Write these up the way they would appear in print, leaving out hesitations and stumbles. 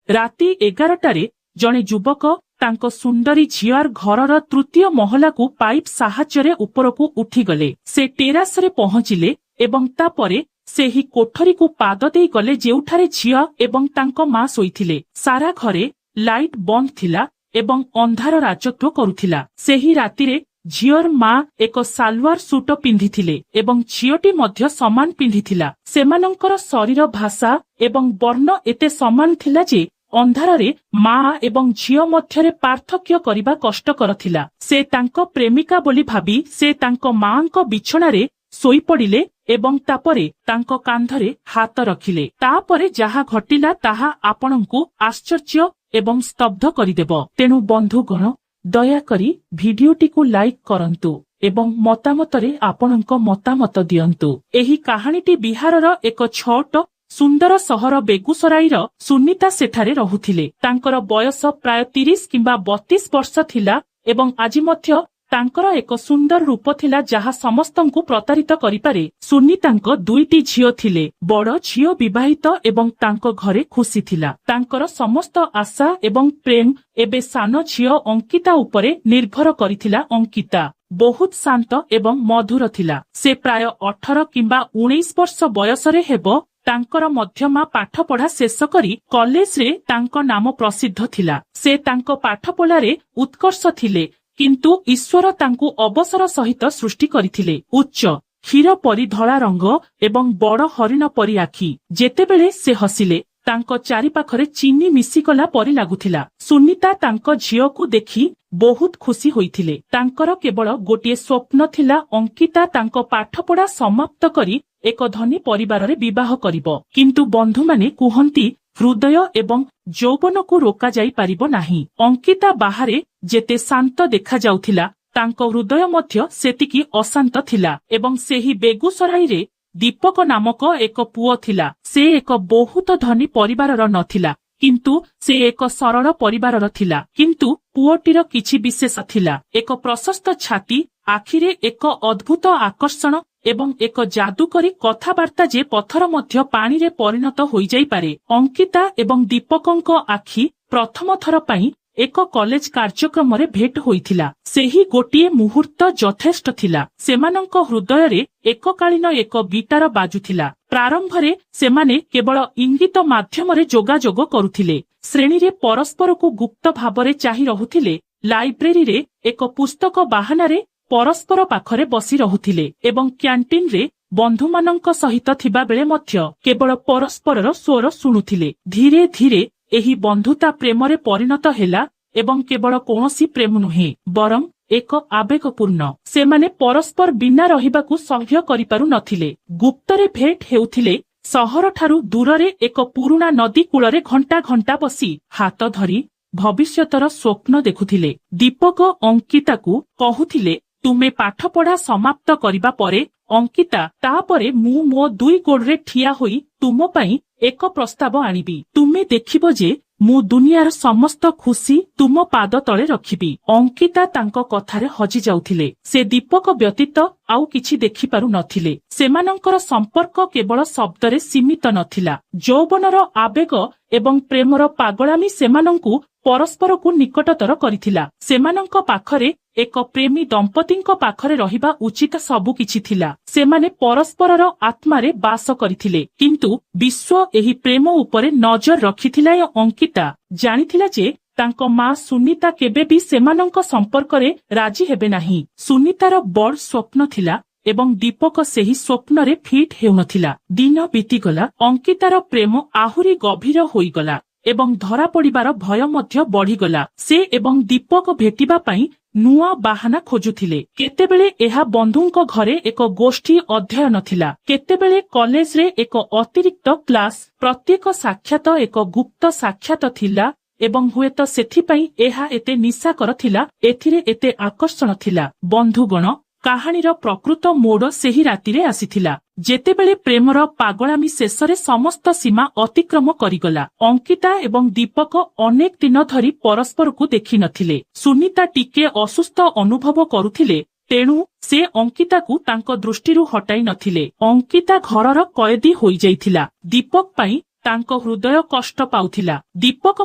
ରାତି 11টাରେ ଜଣେ ଯୁବକ ତାଙ୍କ ସୁନ୍ଦରୀ ଝିଅର ଘରର ତୃତୀୟ ମହଲାକୁ ପାଇପ୍ ସାହାଯ୍ୟରେ ଉପରକୁ ଉଠିଗଲେ। ସେ ଟେରାସରେ ପହଞ୍ଚିଲେ ଏବଂ ତାପରେ ସେହି କୋଠରୀକୁ ପାଦ ଦେଇ ଗଲେ ଯେଉଁଠାରେ ଝିଅ ଏବଂ ତାଙ୍କ ମା ଶୋଇଥିଲେ। ସାରା ଘରେ ଲାଇଟ୍ ବନ୍ଦ ଥିଲା ଏବଂ ଅନ୍ଧାର ରାଜତ୍ୱ କରୁଥିଲା। ସେହି ରାତିରେ ଝିଅର ମା ଏକ ସାଲୱାର ସୁଟ ପିନ୍ଧିଥିଲେ ଏବଂ ଝିଅଟି ମଧ୍ୟ ସମାନ ପିନ୍ଧିଥିଲା। ସେମାନଙ୍କର ଶରୀର ଭାଷା ଏବଂ ବର୍ଣ୍ଣ ଏତେ ସମାନ ଥିଲା ଯେ ଅନ୍ଧାରରେ ମା ଏବଂ ଝିଅ ମଧ୍ୟରେ ପାର୍ଥକ୍ୟ କରିବା କଷ୍ଟକର ଥିଲା। ସେ ତାଙ୍କ ପ୍ରେମିକା ବୋଲି ଭାବି ସେ ତାଙ୍କ ମାଙ୍କ ବିଛଣାରେ ଶୋଇପଡ଼ିଲେ ଏବଂ ତାପରେ ତାଙ୍କ କାନ୍ଧରେ ହାତ ରଖିଲେ। ତାପରେ ଯାହା ଘଟିଲା ତାହା ଆପଣଙ୍କୁ ଆଶ୍ଚର୍ଯ୍ୟ ଏବଂ ସ୍ତବ୍ଧ କରିଦେବ। ତେଣୁ ବନ୍ଧୁଗଣ, ଦୟାକରି ଭିଡିଓଟିକୁ ଲାଇକ୍ କରନ୍ତୁ ଏବଂ ମତାମତରେ ଆପଣଙ୍କ ମତାମତ ଦିଅନ୍ତୁ। ଏହି କାହାଣୀଟି ବିହାରର ଏକ ଛୋଟ ସୁନ୍ଦର ସହର ବେଗୁସରାଇର ସୁନିତା ସେଠାରେ ରହୁଥିଲେ। ତାଙ୍କର ବୟସ ପ୍ରାୟ 30 କିମ୍ବା 32 ବର୍ଷ ଥିଲା ଏବଂ ଆଜି ମଧ୍ୟ ତାଙ୍କର ଏକ ସୁନ୍ଦର ରୂପ ଥିଲା ଯାହା ସମସ୍ତଙ୍କୁ ପ୍ରତାରିତ କରିପାରେ। ସୁନିତାଙ୍କ 2ଟି ଝିଅ ଥିଲେ। ବଡ଼ ଝିଅ ବିବାହିତ ଏବଂ ତାଙ୍କ ଘରେ ଖୁସି ଥିଲା। ତାଙ୍କର ସମସ୍ତ ଆଶା ଏବଂ ପ୍ରେମ ଏବେ ସାନ ଝିଅ ଅଙ୍କିତା ଉପରେ ନିର୍ଭର କରିଥିଲା। ଅଙ୍କିତା ବହୁତ ଶାନ୍ତ ଏବଂ ମଧୁର ଥିଲା। ସେ ପ୍ରାୟ 18 କିମ୍ବା 19 ବର୍ଷ ବୟସରେ ହେବ। ତାଙ୍କର ମଧ୍ୟମା ପାଠପଢ଼ା ଶେଷ କରି କଲେଜରେ ତାଙ୍କ ନାମ ପ୍ରସିଦ୍ଧ ଥିଲା। ସେ ତାଙ୍କ ପାଠପଢ଼ାରେ ଉତ୍କର୍ଷ ଥିଲେ, କିନ୍ତୁ ଈଶ୍ୱର ତାଙ୍କୁ ଅବସର ସହିତ ସୃଷ୍ଟି କରିଥିଲେ। ଉଚ୍ଚ କ୍ଷୀର ପରି ଧଳା ରଙ୍ଗ ଏବଂ ବଡ଼ ହରିଣ ପରି ଆଖି। ଯେତେବେଳେ ସେ ହସିଲେ ତାଙ୍କ ଚାରିପାଖରେ ଚିନି ମିଶିଗଲା ପରି ଲାଗୁଥିଲା। ସୁନିତା ତାଙ୍କ ଝିଅକୁ ଦେଖି ବହୁତ ଖୁସି ହୋଇଥିଲେ। ତାଙ୍କର କେବଳ ଗୋଟିଏ ସ୍ୱପ୍ନ ଥିଲା, ଅଙ୍କିତା ତାଙ୍କ ପାଠପଢ଼ା ସମାପ୍ତ କରି ଏକ ଧନୀ ପରିବାରରେ ବିବାହ କରିବ। କିନ୍ତୁ ବନ୍ଧୁମାନେ କୁହନ୍ତି ହୃଦୟ ଏବଂ ଯୌବନକୁ ରୋକାଯାଇ ପାରିବ ନାହିଁ। ଅଙ୍କିତା ବାହାରେ ଯେତେ ଶାନ୍ତ ଦେଖାଯାଉଥିଲା ତାଙ୍କ ହୃଦୟ ମଧ୍ୟ ସେତିକି ଅଶାନ୍ତ ଥିଲା। ଏବଂ ସେହି ବେଗୁସରାଇରେ ଦୀପକ ନାମକ ଏକ ପୁଅ ଥିଲା। ସେ ଏକ ବହୁତ ଧନୀ ପରିବାରର ନଥିଲା, କିନ୍ତୁ ସେ ଏକ ସରଳ ପରିବାରର ଥିଲା। କିନ୍ତୁ ପୁଅଟିର କିଛି ବିଶେଷ ଥିଲା। ଏକ ପ୍ରଶସ୍ତ ଛାତି, ଆଖିରେ ଏକ ଅଦ୍ଭୁତ ଆକର୍ଷଣ ଏବଂ ଏକ ଯାଦୁକରୀ କଥାବାର୍ତ୍ତା ଯେ ପଥର ମଧ୍ୟ ପାଣିରେ ପରିଣତ ହୋଇଯାଇପାରେ। ଅଙ୍କିତା ଏବଂ ଦୀପକଙ୍କ ଆଖି ପ୍ରଥମ ଥର ପାଇଁ ଏକ କଲେଜ କାର୍ଯ୍ୟକ୍ରମରେ ଭେଟ ହୋଇଥିଲା। ସେହି ଗୋଟିଏ ମୁହୂର୍ତ୍ତ ଯଥେଷ୍ଟ ଥିଲା। ସେମାନଙ୍କ ହୃଦୟରେ ଏକକାଳୀନ ଏକ ଗୀଟାର ବାଜୁଥିଲା। ପ୍ରାରମ୍ଭରେ ସେମାନେ କେବଳ ଇଙ୍ଗିତ ମାଧ୍ୟମରେ ଯୋଗାଯୋଗ କରୁଥିଲେ। ଶ୍ରେଣୀରେ ପରସ୍ପରକୁ ଗୁପ୍ତ ଭାବରେ ଚାହିଁ ରହୁଥିଲେ। ଲାଇବ୍ରେରୀରେ ଏକ ପୁସ୍ତକ ବାହାନାରେ ପରସ୍ପର ପାଖରେ ବସି ରହୁଥିଲେ ଏବଂ କ୍ୟାଣ୍ଟିନରେ ବନ୍ଧୁମାନଙ୍କ ସହିତ ଥିବାବେଳେ ମଧ୍ୟ କେବଳ ପରସ୍ପରର ସ୍ୱର ଶୁଣୁଥିଲେ। ଧୀରେ ଧୀରେ ଏହି ବନ୍ଧୁତା ପ୍ରେମରେ ପରିଣତ ହେଲା ଏବଂ କେବଳ କୌଣସି ପ୍ରେମ ନୁହେଁ, ବରଂ ଏକ ଆବେଗପୂର୍ଣ୍ଣ। ସେମାନେ ପରସ୍ପର ବିନା ରହିବାକୁ ସହ୍ୟ କରିପାରୁ ନଥିଲେ। ଗୁପ୍ତରେ ଭେଟ ହେଉଥିଲେ। ସହରଠାରୁ ଦୂରରେ ଏକ ପୁରୁଣା ନଦୀ କୂଳରେ ଘଣ୍ଟା ଘଣ୍ଟା ବସି ହାତ ଧରି ଭବିଷ୍ୟତର ସ୍ୱପ୍ନ ଦେଖୁଥିଲେ। ଦୀପକ ଅଙ୍କିତାକୁ କହୁଥିଲେ, ତୁମେ ପାଠପଢ଼ା ସମାପ୍ତ କରିବା ପରେ ଅଙ୍କିତା, ତାପରେ ମୁଁ ମୋ 2 ଗୋଡ଼ରେ ଠିଆ ହୋଇ ତୁମ ପାଇଁ ଏକ ପ୍ରସ୍ତାବ ଆଣିବି। ତୁମେ ଦେଖିବ ଯେ ମୁଁ ଦୁନିଆର ସମସ୍ତ ଖୁସି ତୁମ ପାଦ ତଳେ ରଖିବି। ଅଙ୍କିତା ତାଙ୍କ କଥାରେ ହଜି ଯାଉଥିଲେ। ସେ ଦୀପକ ବ୍ୟତୀତ ଆଉ କିଛି ଦେଖିପାରୁ ନଥିଲେ। ସେମାନଙ୍କର ସମ୍ପର୍କ କେବଳ ଶବ୍ଦରେ ସୀମିତ ନଥିଲା। ଯୌବନର ଆବେଗ ଏବଂ ପ୍ରେମର ପାଗଳାମୀ ସେମାନଙ୍କୁ ପରସ୍ପରକୁ ନିକଟତର କରିଥିଲା। ସେମାନଙ୍କ ପାଖରେ ଏକ ପ୍ରେମୀ ଦମ୍ପତିଙ୍କ ପାଖରେ ରହିବା ଉଚିତ ସବୁକିଛି ଥିଲା। ସେମାନେ ପରସ୍ପରର ଆତ୍ମାରେ ବାସ କରିଥିଲେ, କିନ୍ତୁ ବିଶ୍ୱ ଏହି ପ୍ରେମ ଉପରେ ନଜର ରଖିଥିଲା। ଅଙ୍କିତା ଜାଣିଥିଲା ଯେ ତାଙ୍କ ମା ସୁନିତା କେବେ ବି ସେମାନଙ୍କ ସମ୍ପର୍କରେ ରାଜି ହେବେ ନାହିଁ। ସୁନିତାର ବଡ଼ ସ୍ୱପ୍ନ ଥିଲା ଏବଂ ଦୀପକ ସେହି ସ୍ୱପ୍ନରେ ଫିଟ୍ ହେଉନଥିଲା। ଦିନ ବିତିଗଲା। ଅଙ୍କିତାର ପ୍ରେମ ଆହୁରି ଗଭୀର ହୋଇଗଲା ଏବଂ ଧରାପଡ଼ିବାର ଭୟ ମଧ୍ୟ ବଢ଼ିଗଲା। ସେ ଏବଂ ଦୀପକ ଭେଟିବା ପାଇଁ ନୂଆ ବାହାନା ଖୋଜୁଥିଲେ। କେତେବେଳେ ଏହା ବନ୍ଧୁଙ୍କ ଘରେ ଏକ ଗୋଷ୍ଠୀ ଅଧ୍ୟୟନ ଥିଲା, କେତେବେଳେ କଲେଜରେ ଏକ ଅତିରିକ୍ତ କ୍ଲାସ। ପ୍ରତ୍ୟେକ ସାକ୍ଷାତ ଏକ ଗୁପ୍ତ ସାକ୍ଷାତ ଥିଲା ଏବଂ ହୁଏତ ସେଥିପାଇଁ ଏହା ଏତେ ନିଶାକର ଥିଲା, ଏଥିରେ ଏତେ ଆକର୍ଷଣ ଥିଲା। ବନ୍ଧୁଗଣ, କାହାଣୀର ପ୍ରକୃତ ମୋଡ଼ ସେହି ରାତିରେ ଆସିଥିଲା, ଯେତେବେଳେ ପ୍ରେମର ପାଗଳାମୀ ଶେଷରେ ସମସ୍ତ ସୀମା ଅତିକ୍ରମ କରିଗଲା। ଅଙ୍କିତା ଏବଂ ଦୀପକ ଅନେକ ଦିନ ଧରି ପରସ୍ପରକୁ ଦେଖିନଥିଲେ। ସୁନିତା ଟିକେ ଅସୁସ୍ଥ ଅନୁଭବ କରୁଥିଲେ, ତେଣୁ ସେ ଅଙ୍କିତାକୁ ତାଙ୍କ ଦୃଷ୍ଟିରୁ ହଟାଇ ନଥିଲେ। ଅଙ୍କିତା ଘରର କଏଦୀ ହୋଇଯାଇଥିଲା। ଦୀପକ ପାଇଁ ତାଙ୍କ ହୃଦୟ କଷ୍ଟ ପାଉଥିଲା। ଦୀପକ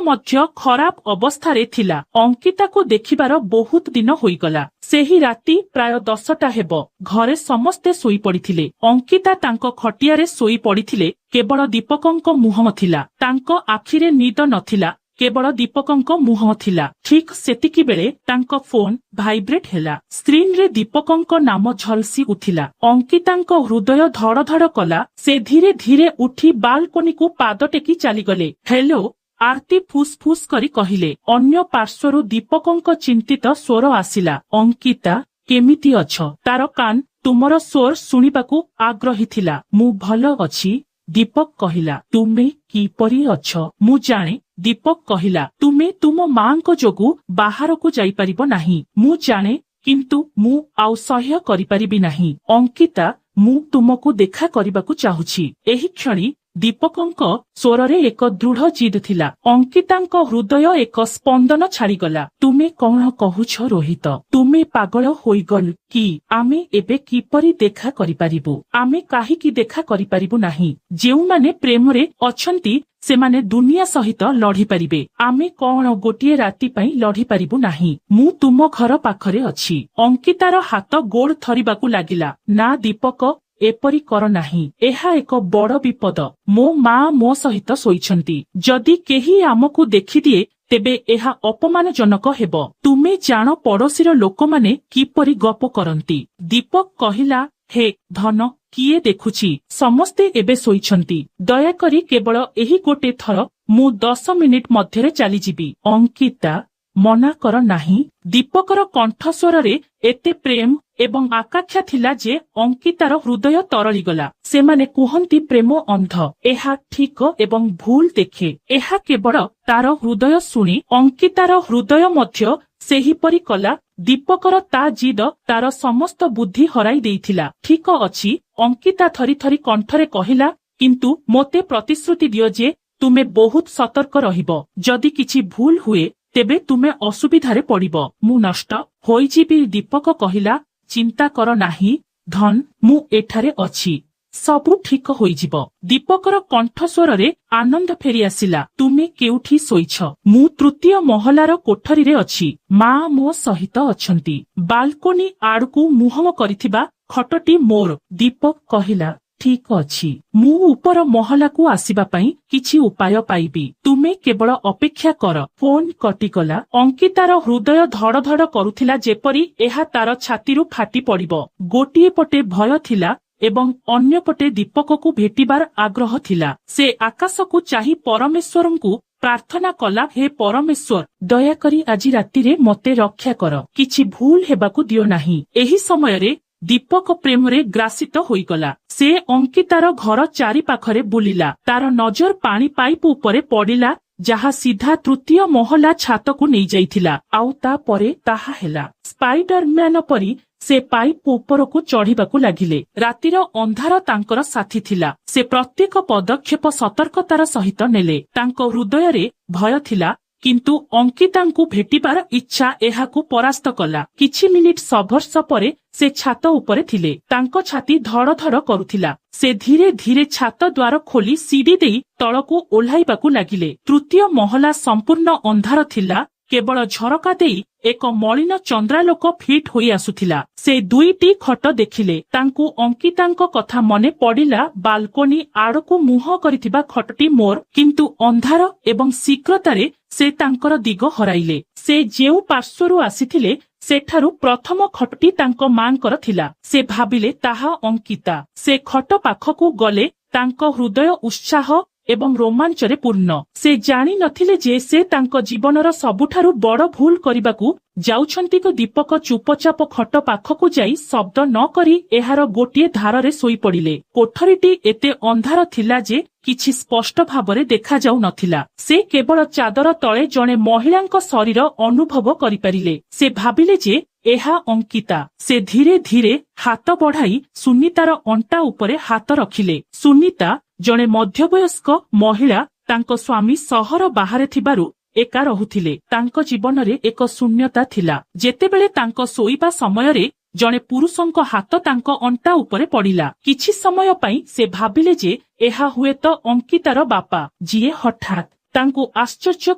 ମଧ୍ୟ ଖରାପ ଅବସ୍ଥାରେ ଥିଲା। ଅଙ୍କିତାକୁ ଦେଖିବାର ବହୁତ ଦିନ ହୋଇଗଲା। ସେହି ରାତି ପ୍ରାୟ 10ଟା ହେବ। ଘରେ ସମସ୍ତେ ଶୋଇପଡ଼ିଥିଲେ। ଅଙ୍କିତା ତାଙ୍କ ଖଟିଆରେ ଶୋଇ ପଡ଼ିଥିଲେ। କେବଳ ଦୀପକଙ୍କ ମୁହଁ ଥିଲା। ତାଙ୍କ ଆଖିରେ ନିଦ ନଥିଲା, କେବଳ ଦୀପକଙ୍କ ମୁହଁ ଥିଲା। ଠିକ୍ ସେତିକିବେଳେ ତାଙ୍କ ଫୋନ ଭାଇବ୍ରେଟ୍ ହେଲା। ସ୍କ୍ରିନରେ ଦୀପକଙ୍କ ନାମ ଝଲସି ଉଠିଲା। ଅଙ୍କିତାଙ୍କ ହୃଦୟ ଧଡ଼ ଧଡ଼ କଲା। ସେ ଧୀରେ ଧୀରେ ଉଠି ବାଲକୋନିକୁ ପାଦ ଟେକି ଚାଲିଗଲେ। ହେଲୋ, ଆରତି ଫୁସ୍ ଫୁସ୍ କରି କହିଲେ। ଅନ୍ୟ ପାର୍ଶ୍ୱରୁ ଦୀପକଙ୍କ ଚିନ୍ତିତ ସ୍ୱର ଆସିଲା। ଅଙ୍କିତା, କେମିତି ଅଛ? ତାର କାନ ତୁମର ସ୍ୱର ଶୁଣିବାକୁ ଆଗ୍ରହୀ ଥିଲା। ମୁଁ ଭଲ ଅଛି, ଦୀପକ କହିଲା। ତୁମେ କିପରି ଅଛ? ମୁଁ ଜାଣେ, ଦୀପକ କହିଲା। ତୁମେ ତୁମ ମାଙ୍କ ଯୋଗୁଁ ବାହାରକୁ ଯାଇପାରିବ ନାହିଁ। ମୁଁ ଜାଣେ, କିନ୍ତୁ ମୁଁ ଆଉ ସହ୍ୟ କରିପାରିବି ନାହିଁ। ଅଙ୍କିତା, ମୁଁ ତୁମକୁ ଦେଖା କରିବାକୁ ଚାହୁଁଛି ଏହି କ୍ଷଣି। ଦୀପକଙ୍କ ସ୍ୱରରେ ଏକ ଦୃଢ଼ ଜିଦ୍ ଥିଲା। ଅଙ୍କିତାଙ୍କ ହୃଦୟ ଏକ ସ୍ପନ୍ଦନ ଛାଡ଼ିଗଲା। ତୁମେ କଣ କହୁଛ ରୋହିତ? ତୁମେ ପାଗଳ ହୋଇଗଲ କି? ଆମେ ଏବେ କିପରି ଦେଖା କରିପାରିବୁ? ଆମେ କାହିଁକି ଦେଖା କରିପାରିବୁ ନାହିଁ? ଯେଉଁମାନେ ପ୍ରେମରେ ଅଛନ୍ତି ସେମାନେ ଦୁନିଆ ସହିତ ଲଢ଼ିପାରିବେ। ଆମେ କଣ ଗୋଟିଏ ରାତି ପାଇଁ ଲଢ଼ିପାରିବୁ ନାହିଁ? ମୁଁ ତୁମ ଘର ପାଖରେ ଅଛି। ଅଙ୍କିତାର ହାତ ଗୋଡ଼ ଥରିବାକୁ ଲାଗିଲା। ନା ଦୀପକ, ଏପରି କର ନାହିଁ। ଏହା ଏକ ବଡ଼ ବିପଦ। ମୋ ମା ମୋ ସହିତ ଶୋଇଛନ୍ତି। ଯଦି କେହି ଆମକୁ ଦେଖିଦିଏ ତେବେ ଏହା ଅପମାନଜନକ ହେବ। ତୁମେ ଜାଣ ପଡ଼ୋଶୀର ଲୋକମାନେ କିପରି ଗପ କରନ୍ତି। ଦୀପକ କହିଲା, ହେ ଧନ, କିଏ ଦେଖୁଛି? ସମସ୍ତେ ଏବେ ଶୋଇଛନ୍ତି। ଦୟାକରି କେବଳ ଏହି ଗୋଟେ ଥର। ମୁଁ 10 ମିନିଟ୍ ମଧ୍ୟରେ ଚାଲିଯିବି। ଅଙ୍କିତା, ମନା କର ନାହିଁ। ଦୀପକର କଣ୍ଠସ୍ୱରରେ ଏତେ ପ୍ରେମ ଏବଂ ଆକାଂକ୍ଷା ଥିଲା ଯେ ଅଙ୍କିତାର ହୃଦୟ ତରଳିଗଲା। ସେମାନେ କୁହନ୍ତି ପ୍ରେମ ଅନ୍ଧ। ଏହା ଠିକ ଏବଂ ଭୁଲ ଦେଖେ। ଏହା କେବଳ ତାର ହୃଦୟ ଶୁଣି ଅଙ୍କିତାର ହୃଦୟ ମଧ୍ୟ ସେହିପରି କଲା। ଦୀପକର ତା ଜିଦ ତାର ସମସ୍ତ ବୁଦ୍ଧି ହରାଇ ଦେଇଥିଲା। ଠିକ ଅଛି, ଅଙ୍କିତା ଥରି ଥରି କଣ୍ଠରେ କହିଲା, କିନ୍ତୁ ମୋତେ ପ୍ରତିଶ୍ରୁତି ଦିଅ ଯେ ତୁମେ ବହୁତ ସତର୍କ ରହିବ। ଯଦି କିଛି ଭୁଲ ହୁଏ ତେବେ ତୁମେ ଅସୁବିଧାରେ ପଡ଼ିବ। ମୁଁ ନଷ୍ଟ ହୋଇଯିବି। ଦୀପକ କହିଲା, ଚିନ୍ତା କର ନାହିଁ ଧନ, ମୁଁ ଏଠାରେ ଅଛି। ସବୁ ଠିକ ହୋଇଯିବ। ଦୀପକର କଣ୍ଠସ୍ୱରରେ ଆନନ୍ଦ ଫେରିଆସିଲା। ତୁମେ କେଉଁଠି ଶୋଇଛ? ମୁଁ ତୃତୀୟ ମହଲାର କୋଠରୀରେ ଅଛି। ମା ମୋ ସହିତ ଅଛନ୍ତି। ବାଲକୋନି ଆଡ଼କୁ ମୁହଁ କରିଥିବା ଖଟଟି ମୋର। ଦୀପକ କହିଲା, ଠିକ ଅଛି। ମୁଁ ଉପର ମହଲାକୁ ଆସିବା ପାଇଁ କିଛି ଉପାୟ ପାଇବି। ତୁମେ କେବଳ ଅପେକ୍ଷା କର। ଫୋନ କଟିଗଲା। ଅଙ୍କିତାର ହୃଦୟ ଧଡ଼ ଧଡ଼ କରୁଥିଲା ଯେପରି ଏହା ତାର ଛାତିରୁ ଫାଟି ପଡ଼ିବ। ଗୋଟିଏ ପଟେ ଭୟ ଥିଲା ଏବଂ ଅନ୍ୟପଟେ ଦୀପକକୁ ଭେଟିବାର ଆଗ୍ରହ ଥିଲା। ସେ ଆକାଶକୁ ଚାହିଁ ପରମେଶ୍ୱରଙ୍କୁ ପ୍ରାର୍ଥନା କଲା, ହେ ପରମେଶ୍ୱର, ଦୟାକରି ଆଜି ରାତିରେ ମୋତେ ରକ୍ଷା କର। କିଛି ଭୁଲ ହେବାକୁ ଦିଅ ନାହିଁ। ଏହି ସମୟରେ ଦୀପକ ପ୍ରେମରେ ଗ୍ରାସିତ ହୋଇଗଲା। ସେ ଅଙ୍କିତାର ଘର ଚାରିପାଖରେ ବୁଲିଲା। ତାର ନଜର ପାଣି ପାଇପ ଉପରେ ପଡ଼ିଲା, ଯାହା ସିଧା ତୃତୀୟ ମହଲା ଛାତକୁ ନେଇଯାଇଥିଲା। ଆଉ ତାପରେ ତାହା ହେଲା। ସ୍ପାଇଡରମ୍ୟାନ ପରି ସେ ପାଇପ ଉପରକୁ ଚଢ଼ିବାକୁ ଲାଗିଲେ। ରାତିର ଅନ୍ଧାର ତାଙ୍କର ସାଥୀ ଥିଲା। ସେ ପ୍ରତ୍ୟେକ ପଦକ୍ଷେପ ସତର୍କତାର ସହିତ ନେଲେ। ତାଙ୍କ ହୃଦୟରେ ଭୟ ଥିଲା, କିନ୍ତୁ ଅଙ୍କିତାଙ୍କୁ ଭେଟିବାର ଇଚ୍ଛା ଏହାକୁ ପରାସ୍ତ କଲା। କିଛି ମିନିଟ୍ ସଂଘର୍ଷ ପରେ ସେ ଛାତ ଉପରେ ଥିଲେ। ତାଙ୍କ ଛାତି ଧଡ଼ ଧଡ଼ କରୁଥିଲା। ସେ ଧୀରେ ଧୀରେ ଛାତ ଦ୍ୱାର ଖୋଲି ସିଡ଼ି ଦେଇ ତଳକୁ ଓହ୍ଲାଇବାକୁ ଲାଗିଲେ। ତୃତୀୟ ମହଲା ସମ୍ପୂର୍ଣ୍ଣ ଅନ୍ଧାର ଥିଲା। କେବଳ ଝରକା ଦେଇ ଏକ ମଳିନ ଚନ୍ଦ୍ରାଲୋକ ଫିଟ୍ ହୋଇ ଆସୁଥିଲା। ସେ ଦୁଇଟି ଖଟ ଦେଖିଲେ। ତାଙ୍କୁ ଅଙ୍କିତାଙ୍କ କଥା ମନେ ପଡ଼ିଲା। ବାଲକୋନି ଆଡ଼କୁ ମୁହଁ କରିଥିବା ଖଟଟି ମୋର, କିନ୍ତୁ ଅନ୍ଧାର ଏବଂ ଶୀଘ୍ରତାରେ ସେ ତାଙ୍କର ଦିଗ ହରାଇଲେ। ସେ ଯେଉଁ ପାର୍ଶ୍ୱରୁ ଆସିଥିଲେ ସେଠାରୁ ପ୍ରଥମ ଖଟଟି ତାଙ୍କ ମାଙ୍କର ଥିଲା। ସେ ଭାବିଲେ ତାହା ଅଙ୍କିତା। ସେ ଖଟ ପାଖକୁ ଗଲେ। ତାଙ୍କ ହୃଦୟ ଉତ୍ସାହ ଏବଂ ରୋମାଞ୍ଚରେ ପୂର୍ଣ୍ଣ। ସେ ଜାଣିନଥିଲେ ଯେ ସେ ତାଙ୍କ ଜୀବନର ସବୁଠାରୁ ବଡ଼ ଭୁଲ କରିବାକୁ ଯାଉଛନ୍ତି। ଦୀପକ ଚୁପଚାପ ଖଟ ପାଖକୁ ଯାଇ ଶବ୍ଦ ନ କରି ଏହାର ଗୋଟିଏ ଧାରରେ ଶୋଇପଡ଼ିଲେ। କୋଠରୀଟି ଏତେ ଅନ୍ଧାର ଥିଲା ଯେ କିଛି ସ୍ପଷ୍ଟ ଭାବରେ ଦେଖାଯାଉନଥିଲା। ସେ କେବଳ ଚାଦର ତଳେ ଜଣେ ମହିଳାଙ୍କ ଶରୀର ଅନୁଭବ କରିପାରିଲେ। ସେ ଭାବିଲେ ଯେ ଏହା ଅଙ୍କିତା। ସେ ଧୀରେ ଧୀରେ ହାତ ବଢ଼ାଇ ସୁନିତାର ଅଣ୍ଟା ଉପରେ ହାତ ରଖିଲେ। ସୁନିତା ଜଣେ ମଧ୍ୟବୟସ୍କ ମହିଳା। ତାଙ୍କ ସ୍ୱାମୀ ସହର ବାହାରେ ଥିବାରୁ ଏକା ରହୁଥିଲେ। ତାଙ୍କ ଜୀବନରେ ଏକ ଶୂନ୍ୟତା ଥିଲା। ଯେତେବେଳେ ତାଙ୍କ ଶୋଇବା ସମୟରେ ଜଣେ ପୁରୁଷଙ୍କ ହାତ ତାଙ୍କ ଅଣ୍ଟା ଉପରେ ପଡ଼ିଲା। କିଛି ସମୟ ପାଇଁ ସେ ଭାବିଲେ ଯେ ଏହା ହୁଏତ ଅଙ୍କିତାର ବାପା, ଯିଏ ହଠାତ୍ ତାଙ୍କୁ ଆଶ୍ଚର୍ଯ୍ୟ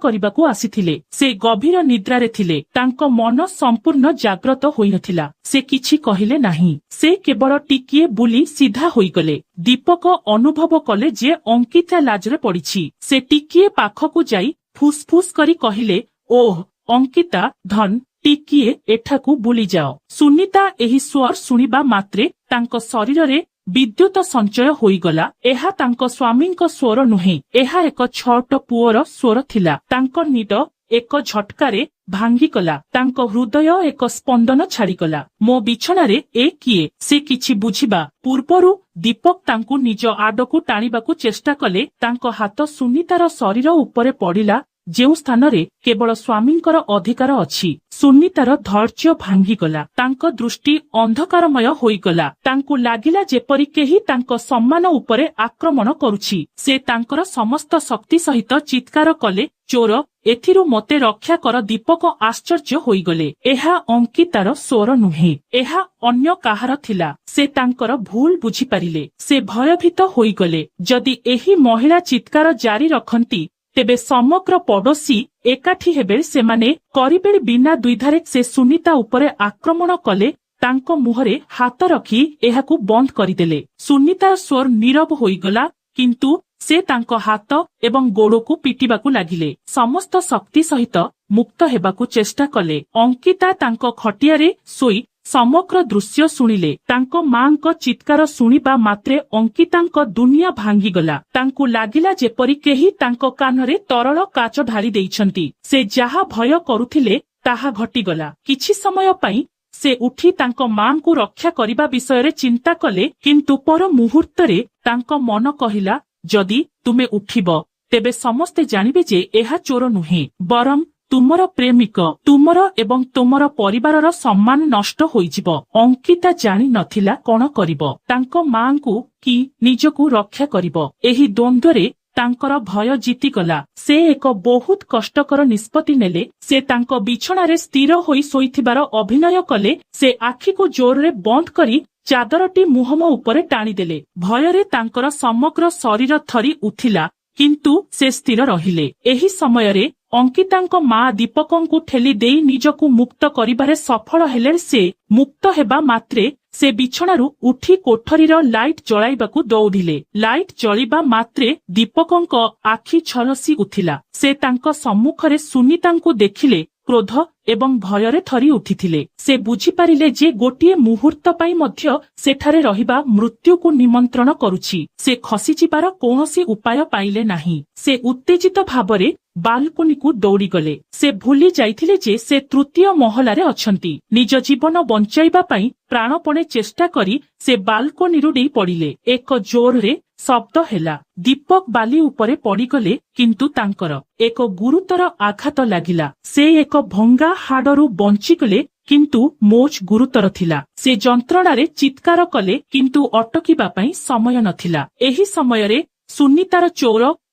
କରିବାକୁ ଆସିଥିଲେ। ସେ ଗଭୀର ନିଦ୍ରାରେ ଥିଲେ। ତାଙ୍କ ମନ ସମ୍ପୂର୍ଣ୍ଣ ଜାଗ୍ରତ ହୋଇନଥିଲା। ସେ କିଛି କହିଲେ ନାହିଁ। ସେ କେବଳ ଟିକିଏ ବୁଲି ସିଧା ହୋଇଗଲେ। ଦୀପକ ଅନୁଭବ କଲେ ଯେ ଅଙ୍କିତା ଲାଜରେ ପଡ଼ିଛି। ସେ ଟିକିଏ ପାଖକୁ ଯାଇ ଫୁସ୍ଫୁସ୍ କରି କହିଲେ, ଓଃ ଅଙ୍କିତା ଧନ, ଟିକିଏ ଏଠାକୁ ବୁଲିଯାଅ। ସୁନିତା ଏହି ସ୍ୱର ଶୁଣିବା ମାତ୍ରେ ତାଙ୍କ ଶରୀରରେ ବିଦ୍ୟୁତ ସଞ୍ଚୟ ହୋଇଗଲା। ଏହା ତାଙ୍କ ସ୍ୱାମୀଙ୍କ ସ୍ୱର ନୁହେଁ, ଏହା ଏକ ଛୋଟ ପୁଅର ସ୍ୱର ଥିଲା। ତାଙ୍କ ନିଦ ଏକ ଝଟକାରେ ଭାଙ୍ଗିଗଲା। ତାଙ୍କ ହୃଦୟ ଏକ ସ୍ପନ୍ଦନ ଛାଡ଼ିଗଲା। ମୋ ବିଛଣାରେ ଏ କିଏ? ସେ କିଛି ବୁଝିବା ପୂର୍ବରୁ ଦୀପକ ତାଙ୍କୁ ନିଜ ଆଡ଼କୁ ଟାଣିବାକୁ ଚେଷ୍ଟା କଲେ। ତାଙ୍କ ହାତ ସୁନିତାର ଶରୀର ଉପରେ ପଡ଼ିଲା, ଯେଉଁ ସ୍ଥାନରେ କେବଳ ସ୍ୱାମୀଙ୍କର ଅଧିକାର ଅଛି। ସୁନିତାର ଧୈର୍ଯ୍ୟ ଭାଙ୍ଗିଗଲା। ତାଙ୍କ ଦୃଷ୍ଟି ଅନ୍ଧକାରମୟ ହୋଇଗଲା। ତାଙ୍କୁ ଲାଗିଲା ଯେପରି କେହି ତାଙ୍କ ସମ୍ମାନ ଉପରେ ଆକ୍ରମଣ କରୁଛି। ସେ ତାଙ୍କର ସମସ୍ତ ଶକ୍ତି ସହିତ ଚିତ୍କାର କଲେ, ଚୋର, ଏଥିରୁ ମୋତେ ରକ୍ଷା କର। ଦୀପକ ଆଶ୍ଚର୍ଯ୍ୟ ହୋଇଗଲେ। ଏହା ଅଙ୍କିତାର ସ୍ୱର ନୁହେଁ, ଏହା ଅନ୍ୟ କାହାର ଥିଲା। ସେ ତାଙ୍କର ଭୁଲ ବୁଝିପାରିଲେ। ସେ ଭୟଭୀତ ହୋଇଗଲେ। ଯଦି ଏହି ମହିଳା ଚିତ୍କାର ଜାରି ରଖନ୍ତି ତେବେ ସମଗ୍ର ପଡ଼ୋଶୀ ଏକାଠି ହେବେ। ସେମାନେ କରିବେ ବିନା ଦ୍ୱିଧାରେ। ସେ ସୁନିତା ଉପରେ ଆକ୍ରମଣ କଲେ। ତାଙ୍କ ମୁହଁରେ ହାତ ରଖି ଏହାକୁ ବନ୍ଦ କରିଦେଲେ। ସୁନିତାର ସ୍ୱର ନୀରବ ହୋଇଗଲା, କିନ୍ତୁ ସେ ତାଙ୍କ ହାତ ଏବଂ ଗୋଡ଼କୁ ପିଟିବାକୁ ଲାଗିଲେ। ସମସ୍ତ ଶକ୍ତି ସହିତ ମୁକ୍ତ ହେବାକୁ ଚେଷ୍ଟା କଲେ। ଅଙ୍କିତା ତାଙ୍କ ଖଟିଆରେ ଶୋଇ ସମଗ୍ର ଦୃଶ୍ୟ ଶୁଣିଲେ। ତାଙ୍କ ମାଙ୍କ ଚିତ୍କାର ଶୁଣିବା ମାତ୍ରେ ଅଙ୍କିତାଙ୍କ ଦୁନିଆ ଭାଙ୍ଗିଗଲା। ତାଙ୍କୁ ଲାଗିଲା ଯେପରି କେହି ତାଙ୍କ କାନରେ ତରଳ କାଚ ଢାଳି ଦେଇଛନ୍ତି। ସେ ଯାହା ଭୟ କରୁଥିଲେ ତାହା ଘଟିଗଲା। କିଛି ସମୟ ପାଇଁ ସେ ଉଠି ତାଙ୍କ ମାଙ୍କୁ ରକ୍ଷା କରିବା ବିଷୟରେ ଚିନ୍ତା କଲେ, କିନ୍ତୁ ପର ମୁହୂର୍ତ୍ତରେ ତାଙ୍କ ମନ କହିଲା, ଯଦି ତୁମେ ଉଠିବ ତେବେ ସମସ୍ତେ ଜାଣିବେ ଯେ ଏହା ଚୋର ନୁହେଁ, ବରଂ ତୁମର ପ୍ରେମିକ। ତୁମର ଏବଂ ତୁମର ପରିବାରର ସମ୍ମାନ ନଷ୍ଟ ହୋଇଯିବ। ଅଙ୍କିତା ଜାଣି ନଥିଲା କଣ କରିବ, ତାଙ୍କ ମାଙ୍କୁ କି ନିଜକୁ ରକ୍ଷା କରିବ। ଏହି ଦ୍ୱନ୍ଦ୍ୱରେ ତାଙ୍କର ଭୟ ଜିତିଗଲା। ସେ ଏକ ବହୁତ କଷ୍ଟକର ନିଷ୍ପତ୍ତି ନେଲେ। ସେ ତାଙ୍କ ବିଛଣାରେ ସ୍ଥିର ହୋଇ ଶୋଇଥିବାର ଅଭିନୟ କଲେ। ସେ ଆଖିକୁ ଜୋରରେ ବନ୍ଦ କରି ଚାଦରଟି ମୁହଁ ଉପରେ ଟାଣିଦେଲେ। ଭୟରେ ତାଙ୍କର ସମଗ୍ର ଶରୀର ଥରି ଉଠିଲା, କିନ୍ତୁ ସେ ସ୍ଥିର ରହିଲେ। ଏହି ସମୟରେ ଅଙ୍କିତାଙ୍କ ମା ଦୀପକଙ୍କୁ ଠେଲି ଦେଇ ନିଜକୁ ମୁକ୍ତ କରିବାରେ ସଫଳ ହେଲେ। ସେ ମୁକ୍ତ ହେବା ମାତ୍ରେ ସେ ବିଛଣାରୁ ଉଠି କୋଠରୀର ଲାଇଟ୍ ଜଳାଇବାକୁ ଦୌଡ଼ିଲେ। ଲାଇଟ୍ ଜଳିବା ମାତ୍ରେ ଦୀପକଙ୍କ ଆଖି ଝଲସି ଉଠିଲା। ସେ ତାଙ୍କ ସମ୍ମୁଖରେ ସୁନିତାଙ୍କୁ ଦେଖିଲେ। କ୍ରୋଧ ଏବଂ ଭୟରେ ଥରି ଉଠିଥିଲେ। ସେ ବୁଝିପାରିଲେ ଯେ ଗୋଟିଏ ମୁହୂର୍ତ୍ତ ପାଇଁ ମଧ୍ୟ ସେଠାରେ ରହିବା ମୃତ୍ୟୁକୁ ନିମନ୍ତ୍ରଣ କରୁଛି। ସେ ଖସିଯିବାର କୌଣସି ଉପାୟ ପାଇଲେ ନାହିଁ। ସେ ଉତ୍ତେଜିତ ଭାବରେ ବାଲକୋନିକୁ ଦୌଡ଼ିଗଲେ। ସେ ଭୁଲି ଯାଇଥିଲେ ଯେ ସେ ତୃତୀୟ ମହଲାରେ ଅଛନ୍ତି। ନିଜ ଜୀବନ ବଞ୍ଚାଇବା ପାଇଁ ପ୍ରାଣପଣେ ଚେଷ୍ଟା କରି ସେ ବାଲକୋନିରୁ ଡେଇଁ ପଡ଼ିଲେ। ଏକ ଜୋରରେ ଶବ୍ଦ ହେଲା। ଦୀପକ ବାଲି ଉପରେ ପଡ଼ିଗଲେ, କିନ୍ତୁ ତାଙ୍କର ଏକ ଗୁରୁତର ଆଘାତ ଲାଗିଲା। ସେ ଏକ ଭଙ୍ଗା ହାଡ଼ରୁ ବଞ୍ଚିଗଲେ, କିନ୍ତୁ ମୋଚ ଗୁରୁତର ଥିଲା। ସେ ଯନ୍ତ୍ରଣାରେ ଚିତ୍କାର କଲେ, କିନ୍ତୁ ଅଟକିବା ପାଇଁ ସମୟ ନଥିଲା। ଏହି ସମୟରେ ସୁନିତାର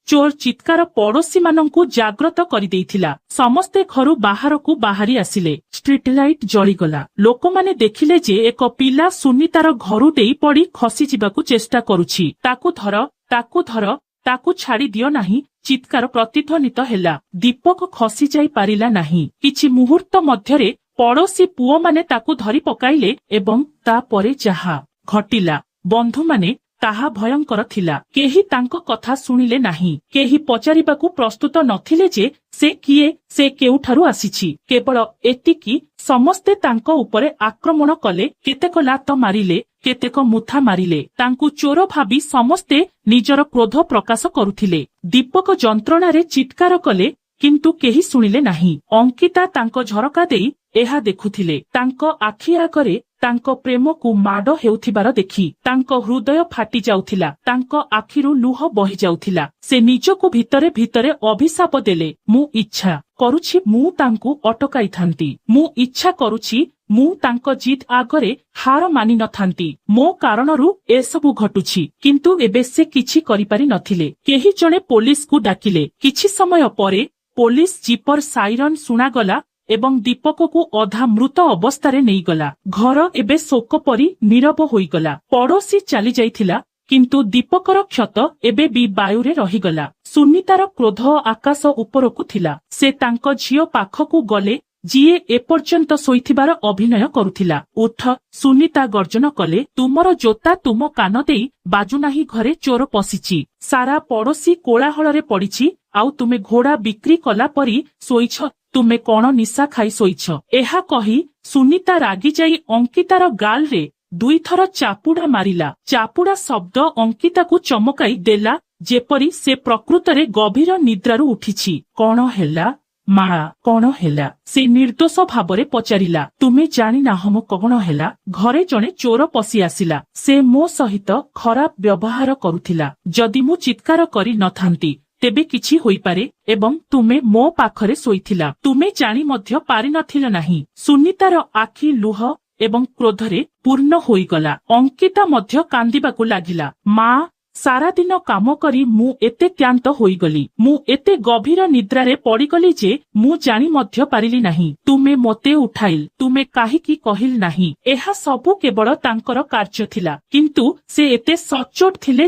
ଚୋର ଚିତ୍କାର ପଡ଼ୋଶୀମାନଙ୍କୁ ଜାଗ୍ରତ କରିଦେଇଥିଲା। ସମସ୍ତେ ଘରୁ ବାହାରକୁ ବାହାରି ଆସିଲେ। ଷ୍ଟ୍ରିଟ୍ ଲାଇଟ୍ ଜଳିଗଲା। ଲୋକମାନେ ଦେଖିଲେ ଯେ ଏକ ପିଲା ସୁନିତାର ଘରୁ ଡେଇଁ ପଡ଼ି ଖସିଯିବାକୁ ଚେଷ୍ଟା କରୁଛି। ତାକୁ ଧର, ତାକୁ ଧର, ତାକୁ ଛାଡ଼ି ଦିଅ ନାହିଁ, ଚିତ୍କାର ପ୍ରତିଧ୍ୱନିତ ହେଲା। ଦୀପକ ଖସିଯାଇ ପାରିଲା ନାହିଁ। କିଛି ମୁହୂର୍ତ୍ତ ମଧ୍ୟରେ ପଡ଼ୋଶୀ ପୁଅମାନେ ତାକୁ ଧରି ପକାଇଲେ ଏବଂ ତାପରେ ଯାହା ଘଟିଲା ବନ୍ଧୁମାନେ, ତାହା ଭୟଙ୍କର ଥିଲା। କେହି ତାଙ୍କ କଥା ଶୁଣିଲେ ନାହିଁ। କେହି ପଚାରିବାକୁ ପ୍ରସ୍ତୁତ ନଥିଲେ ଯେ ସେ କିଏ, ସେ କେଉଁଠାରୁ ଆସିଛି। କେବଳ ଏତିକି, ସମସ୍ତେ ତାଙ୍କ ଉପରେ ଆକ୍ରମଣ କଲେ। କେତେକ ଲାତ ମାରିଲେ, କେତେକ ମୁଥା ମାରିଲେ। ତାଙ୍କୁ ଚୋର ଭାବି ସମସ୍ତେ ନିଜର କ୍ରୋଧ ପ୍ରକାଶ କରୁଥିଲେ। ଦୀପକ ଯନ୍ତ୍ରଣାରେ ଚିତ୍କାର କଲେ, କିନ୍ତୁ କେହି ଶୁଣିଲେ ନାହିଁ। ଅଙ୍କିତା ତାଙ୍କ ଝରକା ଦେଇ ଏହା ଦେଖୁଥିଲେ। ତାଙ୍କ ଆଖି ଆଗରେ ତାଙ୍କ ପ୍ରେମକୁ ମାଡ଼ ହେଉଥିବାର ଦେଖି ତାଙ୍କ ହୃଦୟ ଫାଟି ଯାଉଥିଲା। ତାଙ୍କ ଆଖିରୁ ଲୁହ ବହି ଯାଉଥିଲା। ସେ ନିଜକୁ ଭିତରେ ଭିତରେ ଅଭିଶାପ ଦେଲେ, ମୁଁ ଇଚ୍ଛା କରୁଛି ମୁଁ ତାଙ୍କୁ ଅଟକାଇଥାନ୍ତି। ମୁଁ ଇଚ୍ଛା କରୁଛି ମୁଁ ତାଙ୍କ ଜିଦ୍ ଆଗରେ ହାର ମାନି ନଥାନ୍ତି। ମୋ କାରଣରୁ ଏସବୁ ଘଟୁଛି। କିନ୍ତୁ ଏବେ ସେ କିଛି କରିପାରି ନଥିଲେ। କେହି ଜଣେ ପୋଲିସକୁ ଡାକିଲେ। କିଛି ସମୟ ପରେ ପୋଲିସ ଜିପର ସାଇରନ୍ ଶୁଣାଗଲା ଏବଂ ଦୀପକକୁ ଅଧା ମୃତ ଅବସ୍ଥାରେ ନେଇଗଲା। ଘର ଏବେ ଶୋକ ପରି ନୀରବ ହୋଇଗଲା। ପଡ଼ୋଶୀ ଚାଲି ଯାଇଥିଲା, କିନ୍ତୁ ଦୀପକର କ୍ଷତ ଏବେ ବି ବାୟୁରେ ରହିଗଲା। ସୁନିତାର କ୍ରୋଧ ଆକାଶ ଉପରକୁ ଥିଲା। ସେ ତାଙ୍କ ଝିଅ ପାଖକୁ ଗଲେ, ଯିଏ ଏପର୍ଯ୍ୟନ୍ତ ଶୋଇଥିବାର ଅଭିନୟ କରୁଥିଲା। ଉଠ, ସୁନିତା ଗର୍ଜନ କଲେ, ତୁମର ଜୋତା ତୁମ କାନ ଦେଇ ବାଜୁନାହିଁ। ଘରେ ଚୋର ପଶିଛି। ସାରା ପଡ଼ୋଶୀ କୋଳାହଳରେ ପଡ଼ିଛି। ଆଉ ତୁମେ ଘୋଡ଼ା ବିକ୍ରି କଲା ପରି ଶୋଇଛ। ତୁମେ କଣ ନିଶା ଖାଇ ଶୋଇଛ? ଏହା କହି ସୁନିତା ରାଗିଯାଇ ଅଙ୍କିତାର ଗାଲରେ ଦୁଇଥର ଚାପୁଡ଼ା ମାରିଲା। ଚାପୁଡ଼ା ଶବ୍ଦ ଅଙ୍କିତାକୁ ଚମକାଇ ଦେଲା, ଯେପରି ସେ ପ୍ରକୃତରେ ଗଭୀର ନିଦ୍ରାରୁ ଉଠିଛି। କଣ ହେଲା ମା, କଣ ହେଲା? ସେ ନିର୍ଦ୍ଦୋଷ ଭାବରେ ପଚାରିଲା। ତୁମେ ଜାଣିନାହଁ କଣ ହେଲା? ଘରେ ଜଣେ ଚୋର ପଶି ଆସିଲା। ସେ ମୋ ସହିତ ଖରାପ ବ୍ୟବହାର କରୁଥିଲା। ଯଦି ମୁଁ ଚିତ୍କାର କରି ନଥାନ୍ତି ତେବେ କିଛି ହୋଇପାରେ, ଏବଂ ତୁମେ ମୋ ପାଖରେ ଶୋଇଥିଲା। ତୁମେ ଜାଣି ମଧ୍ୟ ପାରିନଥିଲ ନାହିଁ। ସୁନିତାର ଆଖି ଲୁହ ଏବଂ କ୍ରୋଧରେ ପୂର୍ଣ୍ଣ ହୋଇଗଲା। ଅଙ୍କିତା ମଧ୍ୟ କାନ୍ଦିବାକୁ ଲାଗିଲା। ମା, ସାରାଦିନ କାମ କରି ମୁଁ ଏତେ କ୍ଳାନ୍ତ ହୋଇଗଲି। ମୁଁ ଏତେ ଗଭୀର ନିଦ୍ରାରେ ପଡ଼ିଗଲି ଯେ ମୁଁ ଜାଣି ମଧ୍ୟ ପାରିଲି ନାହିଁ। ତୁମେ ମୋତେ ଉଠାଇଲ। ତୁମେ କାହିଁକି କହିଲ ନାହିଁ? ଏହା ସବୁ କେବଳ ତାଙ୍କର କାର୍ଯ୍ୟ ଥିଲା, କିନ୍ତୁ ସେ ଏତେ ସଚ୍ଚୋଟ ଥିଲେ